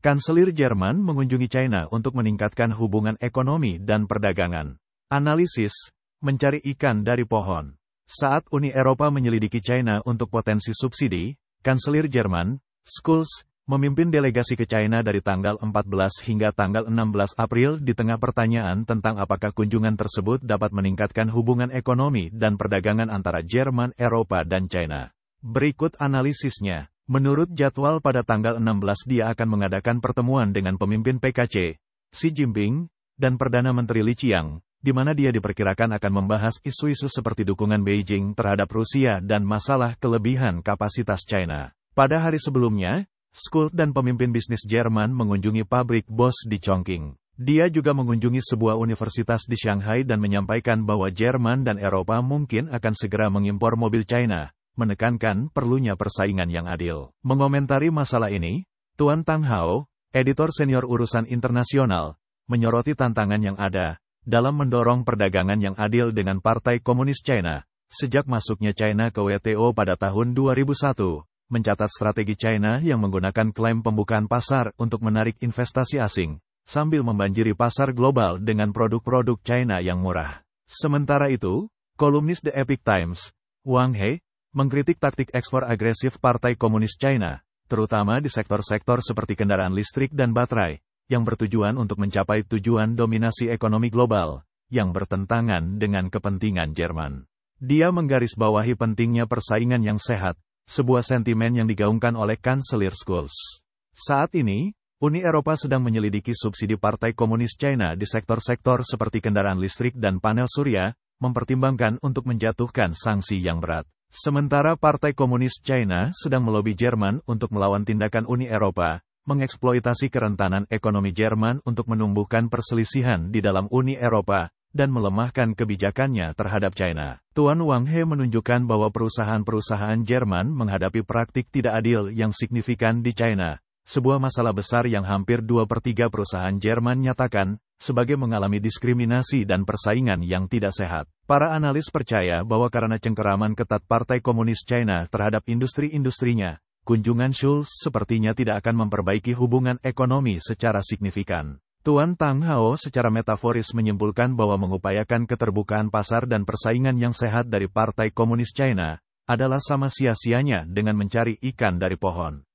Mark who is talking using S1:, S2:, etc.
S1: Kanselir Jerman mengunjungi China untuk meningkatkan hubungan ekonomi dan perdagangan. Analisis, mencari ikan dari pohon. Saat Uni Eropa menyelidiki China untuk potensi subsidi, Kanselir Jerman, Scholz, memimpin delegasi ke China dari tanggal 14 hingga tanggal 16 April di tengah pertanyaan tentang apakah kunjungan tersebut dapat meningkatkan hubungan ekonomi dan perdagangan antara Jerman, Eropa, dan China. Berikut analisisnya. Menurut jadwal pada tanggal 16 dia akan mengadakan pertemuan dengan pemimpin PKC, Xi Jinping, dan Perdana Menteri Li Qiang, di mana dia diperkirakan akan membahas isu-isu seperti dukungan Beijing terhadap Rusia dan masalah kelebihan kapasitas China. Pada hari sebelumnya, Scholz dan pemimpin bisnis Jerman mengunjungi pabrik Bosch di Chongqing. Dia juga mengunjungi sebuah universitas di Shanghai dan menyampaikan bahwa Jerman dan Eropa mungkin akan segera mengimpor mobil China, menekankan perlunya persaingan yang adil. Mengomentari masalah ini, Tuan Tang Hao, editor senior urusan internasional, menyoroti tantangan yang ada dalam mendorong perdagangan yang adil dengan Partai Komunis China. Sejak masuknya China ke WTO pada tahun 2001, mencatat strategi China yang menggunakan klaim pembukaan pasar untuk menarik investasi asing, sambil membanjiri pasar global dengan produk-produk China yang murah. Sementara itu, kolumnis The Epoch Times, Wang He, mengkritik taktik ekspor agresif Partai Komunis China, terutama di sektor-sektor seperti kendaraan listrik dan baterai, yang bertujuan untuk mencapai tujuan dominasi ekonomi global, yang bertentangan dengan kepentingan Jerman. Dia menggarisbawahi pentingnya persaingan yang sehat, sebuah sentimen yang digaungkan oleh Kanselir Scholz. Saat ini, Uni Eropa sedang menyelidiki subsidi Partai Komunis China di sektor-sektor seperti kendaraan listrik dan panel surya, mempertimbangkan untuk menjatuhkan sanksi yang berat. Sementara Partai Komunis China sedang melobi Jerman untuk melawan tindakan Uni Eropa, mengeksploitasi kerentanan ekonomi Jerman untuk menumbuhkan perselisihan di dalam Uni Eropa, dan melemahkan kebijakannya terhadap China. Tuan Wang He menunjukkan bahwa perusahaan-perusahaan Jerman menghadapi praktik tidak adil yang signifikan di China, sebuah masalah besar yang hampir 2/3 perusahaan Jerman nyatakan, sebagai mengalami diskriminasi dan persaingan yang tidak sehat. Para analis percaya bahwa karena cengkeraman ketat Partai Komunis China terhadap industri-industrinya, kunjungan Scholz sepertinya tidak akan memperbaiki hubungan ekonomi secara signifikan. Tuan Tang Hao secara metaforis menyimpulkan bahwa mengupayakan keterbukaan pasar dan persaingan yang sehat dari Partai Komunis China adalah sama sia-sianya dengan mencari ikan dari pohon.